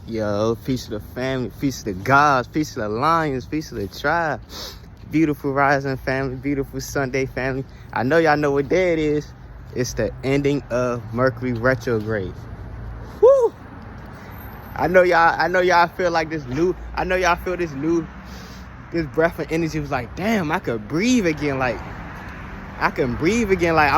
Yo, peace to the family, peace to the gods, peace to the lions, peace to the tribe. Beautiful rising family, beautiful Sunday family. I know y'all know what day it is. It's the ending of Mercury retrograde. Woo! I know y'all feel like this breath of energy was like, damn, I could breathe again. I'm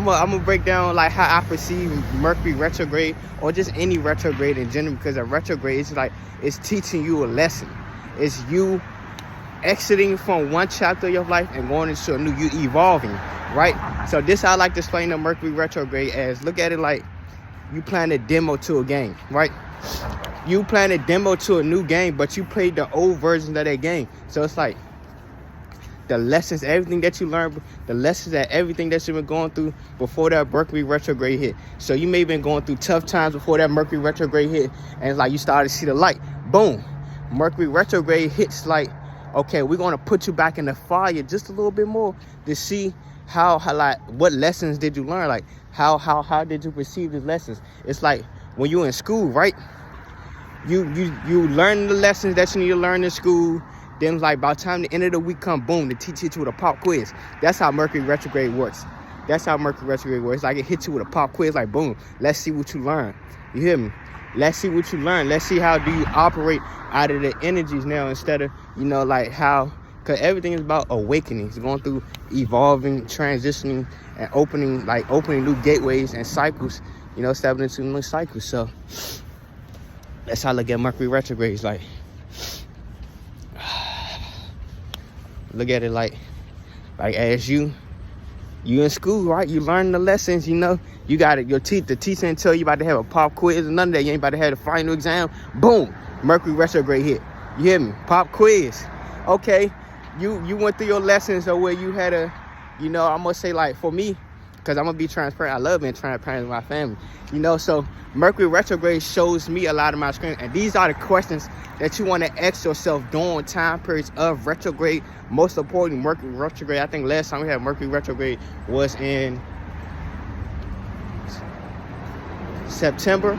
gonna break down like how I perceive Mercury retrograde or just any retrograde in general, because a retrograde is like, it's teaching you a lesson. It's you exiting from one chapter of your life and going into a new, you evolving, right? So this I like to explain the Mercury retrograde as, look at it like you playing a demo to a game, right? You playing a demo to a new game, but you played the old versions of that game. So it's like the lessons, everything that you learned, the lessons that everything that you've been going through before that Mercury retrograde hit. So you may have been going through tough times before that Mercury retrograde hit, and it's like you started to see the light. Boom. Mercury retrograde hits like, okay, we're going to put you back in the fire just a little bit more to see how like, what lessons did you learn? Like, how did you perceive the lessons? It's like when you're in school, right? You learn the lessons that you need to learn in school. Then like by the time the end of the week come, boom, the teacher hits you with a pop quiz. That's how Mercury retrograde works. Like it hits you with a pop quiz, like boom, let's see what you learn. You hear me? Let's see what you learn. Let's see how do you operate out of the energies now, instead of, like how, because everything is about awakening. It's going through evolving, transitioning, and opening new gateways and cycles, stepping into new cycles. So that's how I look at Mercury retrograde. It's like, look at it like as you in school, right? You learn the lessons, you got it. The teacher didn't tell you about to have a pop quiz or none of that. You ain't about to have the final exam. Boom, Mercury retrograde hit. You hear me? Pop quiz. Okay, you went through your lessons, or where you had a, I'm gonna say, like, for me, because I'm gonna be transparent. I love being transparent with my family. So Mercury retrograde shows me a lot of my screen, and these are the questions that you want to ask yourself during time periods of retrograde. Most importantly, Mercury retrograde. I think last time we had Mercury retrograde was in September,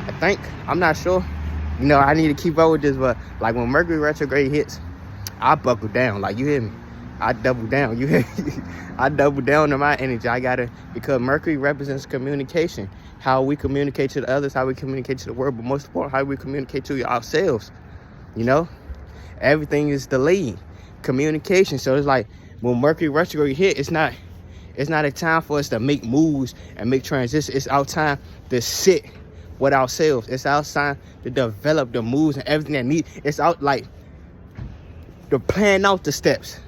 I think. I'm not sure. I need to keep up with this, but like when Mercury retrograde hits, I buckle down. Like, you hear me? I double down. You hear me? I double down on my energy. Because Mercury represents communication. How we communicate to the others, how we communicate to the world, but most important, how we communicate to ourselves. Everything is delayed communication. So it's like when Mercury retrograde hit, it's not a time for us to make moves and make transitions. It's our time to sit with ourselves. It's our time to develop the moves and everything that need. It's out like to plan out the steps,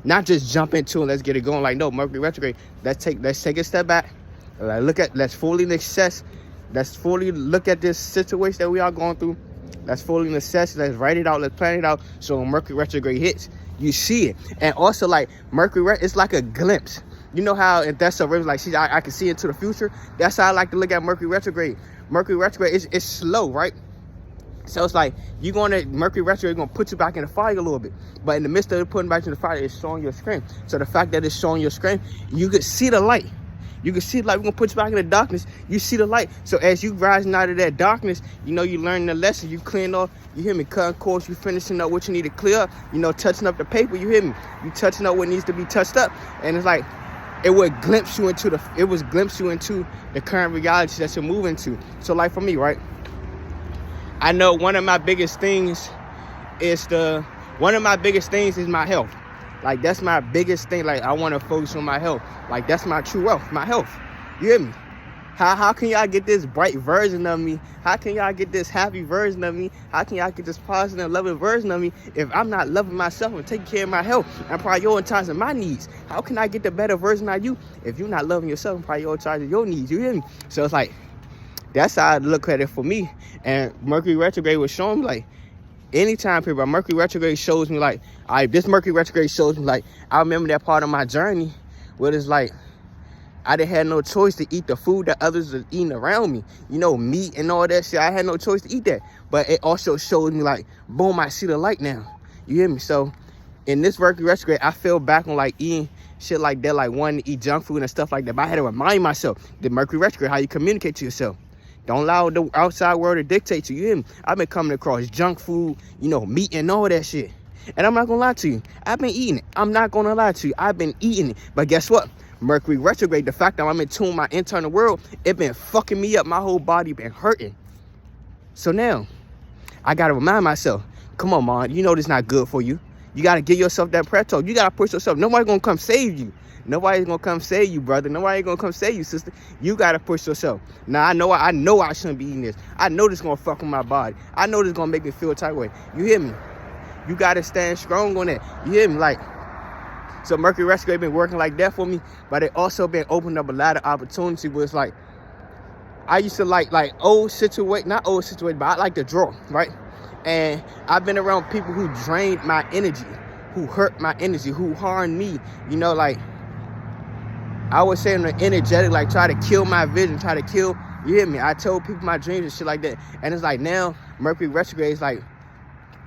not just jump into it. Let's get it going. Like, no, Mercury retrograde. Let's take a step back. Let's fully assess. Let's fully look at this situation that we are going through. Let's fully assess. Let's write it out. Let's plan it out. So when Mercury retrograde hits, you see it. And also, like, Mercury, it's like a glimpse. You know how, if that's a river, like, see, I can see into the future. That's how I like to look at Mercury retrograde. Mercury retrograde is slow, right? So it's like Mercury retrograde gonna put you back in the fire a little bit, but in the midst of it putting back in the fire, it's showing your strength. So the fact that it's showing your strength, you could see the light. You can see the light. We're gonna put you back in the darkness. You see the light. So as you rising out of that darkness, you learn the lesson. You clean off. You hear me? Cutting course. You finishing up what you need to clear up. Touching up the paper. You hear me? You touching up what needs to be touched up. And it's like it would glimpse you into the current reality that you're moving to. So like for me, right? I know one of my biggest things is my health. Like, that's my biggest thing. Like, I want to focus on my health. Like, that's my true wealth, my health. You hear me? How can y'all get this bright version of me? How can y'all get this happy version of me? How can y'all get this positive, loving version of me if I'm not loving myself and taking care of my health and prioritizing my needs? How can I get the better version of you if you're not loving yourself and prioritizing your needs? You hear me? So it's like, that's how I look at it for me. And Mercury retrograde was showing me, like, anytime period, but Mercury retrograde shows me, like, this Mercury retrograde shows me, like, I remember that part of my journey where it's like, I didn't have no choice to eat the food that others were eating around me. Meat and all that shit. I had no choice to eat that. But it also showed me, like, boom, I see the light now. You hear me? So in this Mercury retrograde, I fell back on, like, eating shit like that, like wanting to eat junk food and stuff like that. But I had to remind myself, the Mercury retrograde, how you communicate to yourself. Don't allow the outside world to dictate to you. You hear me? I've been coming across junk food, you know, meat and all that shit. And I'm not gonna lie to you. I've been eating it. I'm not gonna lie to you. I've been eating it. But guess what? Mercury retrograde, the fact that I'm in tune with my internal world, it been fucking me up. My whole body been hurting. So now, I gotta remind myself, come on, man, you know this not good for you. You gotta give yourself that prep talk. You gotta push yourself. Nobody's gonna come save you. Nobody's gonna come save you, brother. Nobody's gonna come save you, sister. You gotta push yourself. Now I know I shouldn't be eating this. I know this gonna fuck with my body. I know this gonna make me feel a type of way. You hear me? You gotta stand strong on that. You hear me? Like, so Mercury retrograde been working like that for me, but it also been opening up a lot of opportunity where it's like, I used to like old situation, not old situation, but I like to draw, right? And I've been around people who drained my energy, who hurt my energy, who harmed me. You know, like, I was saying the energetic, like try to kill my vision, try to kill, you hear me? I told people my dreams and shit like that. And it's like now, Mercury retrograde is like,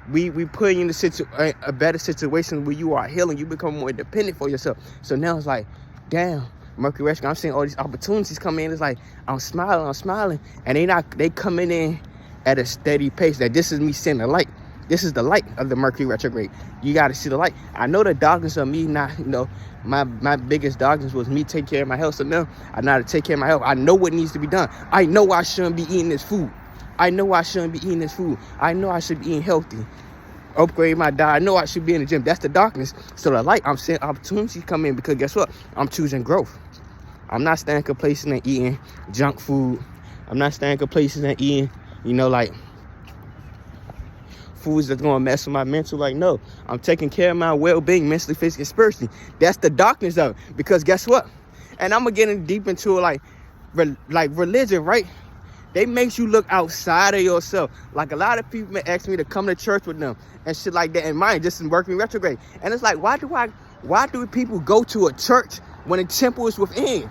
we put you in a better situation where you are healing, you become more independent for yourself. So now it's like, damn, Mercury retrograde, I'm seeing all these opportunities come in. It's like, I'm smiling. And they coming in at a steady pace. That this is me seeing the light. This is the light of the Mercury retrograde. You got to see the light. I know the darkness of me not, you know, my biggest darkness was me taking care of my health. So now I know how to take care of my health. I know what needs to be done. I know I shouldn't be eating this food. I know I shouldn't be eating this food. I know I should be eating healthy. Upgrade my diet. I know I should be in the gym. That's the darkness. So the light, I'm seeing opportunities come in because guess what? I'm choosing growth. I'm not staying complacent and eating junk food. I'm not staying complacent and eating, you know, like foods that's gonna mess with my mental. Like, no, I'm taking care of my well-being, mentally, physically, spiritually. That's the darkness of it. Because guess what? And I'm gonna get in deep into like religion, right? They makes you look outside of yourself. Like a lot of people ask me to come to church with them and shit like that. And mine just in Mercury retrograde. And it's like, why do people go to a church when the temple is within?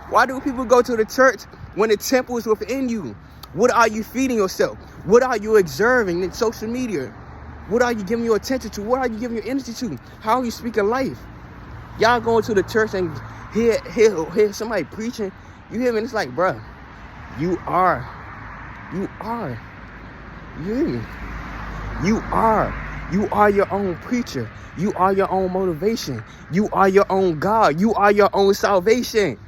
Why do people go to the church when the temple is within you? What are you feeding yourself? What are you observing in social media? What are you giving your attention to? What are you giving your energy to? How are you speaking life? Y'all going to the church and hear somebody preaching. You hear me? And it's like, bruh, you are. You hear me? You are your own preacher. You are your own motivation. You are your own God. You are your own salvation.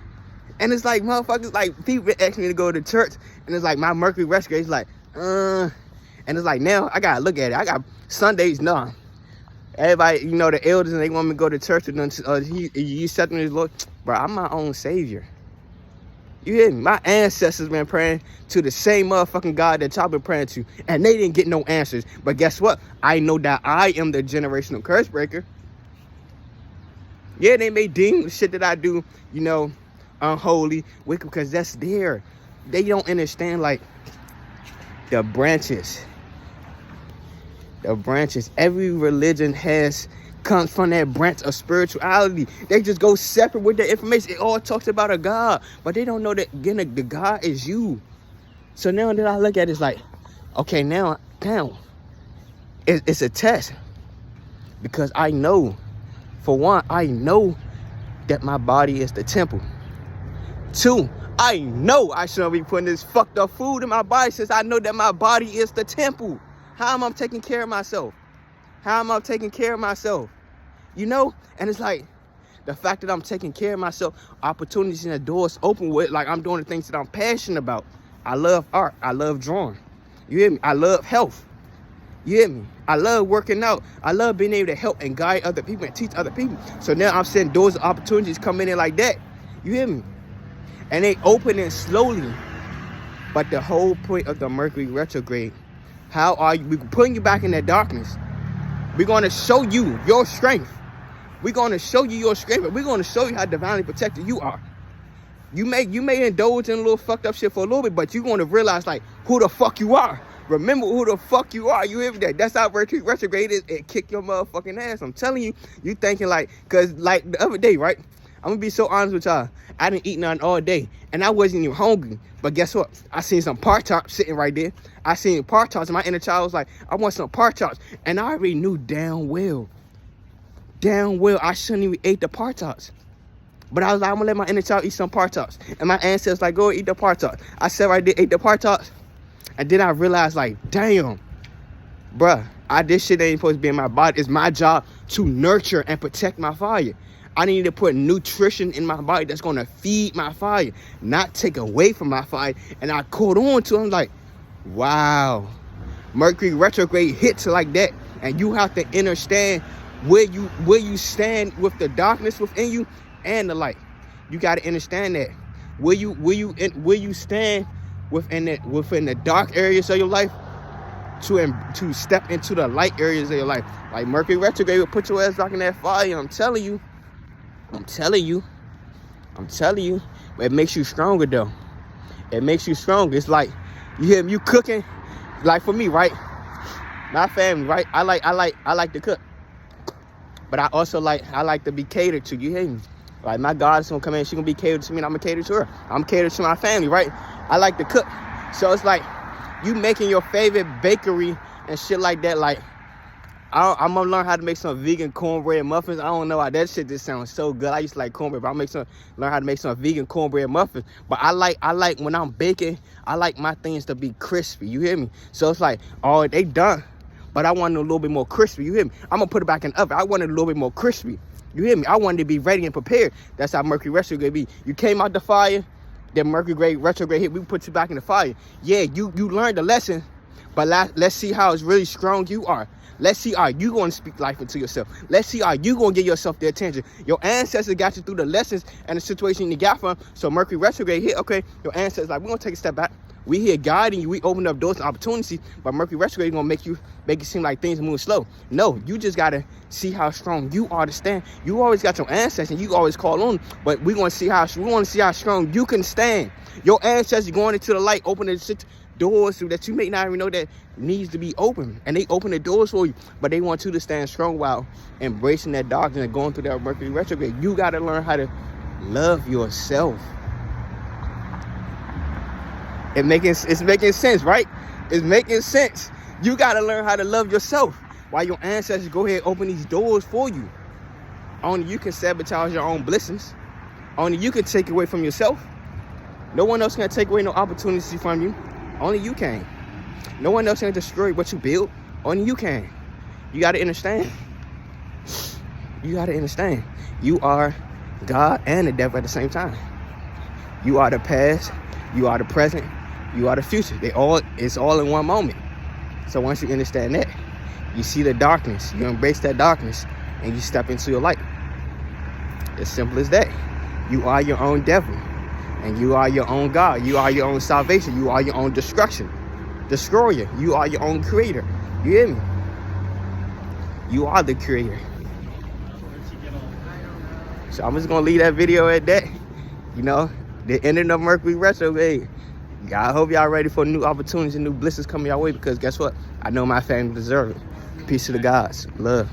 And it's like, motherfuckers, like, people ask me to go to church, and it's like, my Mercury retrograde is like, and it's like, now, I gotta look at it. I got Sundays, no. Everybody, you know, the elders, and they want me to go to church with them. You accept me as Lord. Bro, I'm my own savior. You hear me? My ancestors been praying to the same motherfucking God that y'all been praying to, and they didn't get no answers. But guess what? I know that I am the generational curse breaker. Yeah, they may deem the shit that I do, you know, unholy, wicked, because that's there. They don't understand, like, the branches. Every religion comes from that branch of spirituality. They just go separate with the information. It all talks about a God, but they don't know that, again, the God is you. So now that I look at it, it's like, okay, now it's a test. Because I know, for one, I know that my body is the temple. 2, I know I shouldn't be putting this fucked up food in my body since I know that my body is the temple. How am I taking care of myself? You know? And it's like, the fact that I'm taking care of myself, opportunities and the doors open with, like, I'm doing the things that I'm passionate about. I love art. I love drawing. You hear me? I love health. You hear me? I love working out. I love being able to help and guide other people and teach other people. So now I'm seeing doors of opportunities coming in like that. You hear me? And they opening slowly. But the whole point of the Mercury retrograde, how are you? We're putting you back in that darkness. We're going to show you your strength. We're going to show you your strength. We're going to show you how divinely protected you are. You may indulge in a little fucked up shit for a little bit, but you're going to realize, like, who the fuck you are. Remember who the fuck you are. You hear that? That's how Mercury retrograde is. It kick your motherfucking ass. I'm telling you. You thinking like, because like the other day, right? I'm going to be so honest with y'all. I didn't eat nothing all day. And I wasn't even hungry. But guess what? I seen some par-tarts sitting right there. I seen par-tarts. And my inner child was like, I want some par-tarts. And I already knew damn well I shouldn't even eat the par-tarts. But I was like, I'm gonna let my inner child eat some Partox. And my ancestors like, go eat the Partox. I said right there, ate the Partox. And then I realized, like, damn, bruh, this shit ain't supposed to be in my body. It's my job to nurture and protect my fire. I need to put nutrition in my body that's gonna feed my fire, not take away from my fire. And I caught on to it. I'm like, wow, Mercury retrograde hits like that, and you have to understand where you stand with the darkness within you and the light. You got to understand that where you stand within the dark areas of your life to step into the light areas of your life. Like Mercury retrograde will put your ass back in that fire. I'm telling you. But it makes you stronger though. It makes you stronger. It's like, you hear me, you cooking. Like for me, right? My family, right? I like to cook. But I also like to be catered to. You hear me? Like my goddess gonna come in, she gonna be catered to me, and I'm gonna cater to her. I'm catered to my family, right? I like to cook. So it's like you making your favorite bakery and shit like that. Like I'm gonna learn how to make some vegan cornbread muffins. I don't know why that shit just sounds so good. I used to like cornbread, but I'm learn how to make some vegan cornbread muffins. But I like when I'm baking, I like my things to be crispy. You hear me? So it's like, oh, they done, but I want it a little bit more crispy. You hear me? I'm gonna put it back in the oven. I want it a little bit more crispy. You hear me? I wanted to be ready and prepared. That's how Mercury retrograde be. You came out the fire, then Mercury retrograde hit. We put you back in the fire. Yeah, you learned the lesson, but let's see how it's really strong you are. Let's see, are you going to speak life into yourself? Let's see, are you going to give yourself the attention? Your ancestors got you through the lessons and the situation you got from. So Mercury retrograde hit, okay, your ancestors like, we're going to take a step back. We here guiding you. We open up doors and opportunities, but Mercury retrograde is going to make it seem like things are moving slow. No, you just got to see how strong you are to stand. You always got your ancestors, and you always call on them, but we want to see how strong you can stand. Your ancestors going into the light, opening doors that you may not even know that needs to be open, and they open the doors for you, but they want you to stand strong while embracing that darkness and going through that Mercury retrograde. You got to learn how to love yourself. It's making sense, right? It's making sense. You got to learn how to love yourself while your ancestors go ahead and open these doors for you. Only you can sabotage your own blessings. Only you can take away from yourself. No one else can take away no opportunity from you. Only you can. No one else can destroy what you build. Only you can. You got to understand. You got to understand. You are God and the devil at the same time. You are the past. You are the present. You are the future. It's all in one moment. So once you understand that, you see the darkness. You embrace that darkness, and you step into your light. As simple as that. You are your own devil. And you are your own God. You are your own salvation. You are your own destroyer. You are your own creator. You hear me? You are the creator. So I'm just going to leave that video at that. You know, the ending of Mercury retrograde. I hope y'all ready for new opportunities and new blessings coming your way, because guess what? I know my family deserves it. Peace to the gods. Love.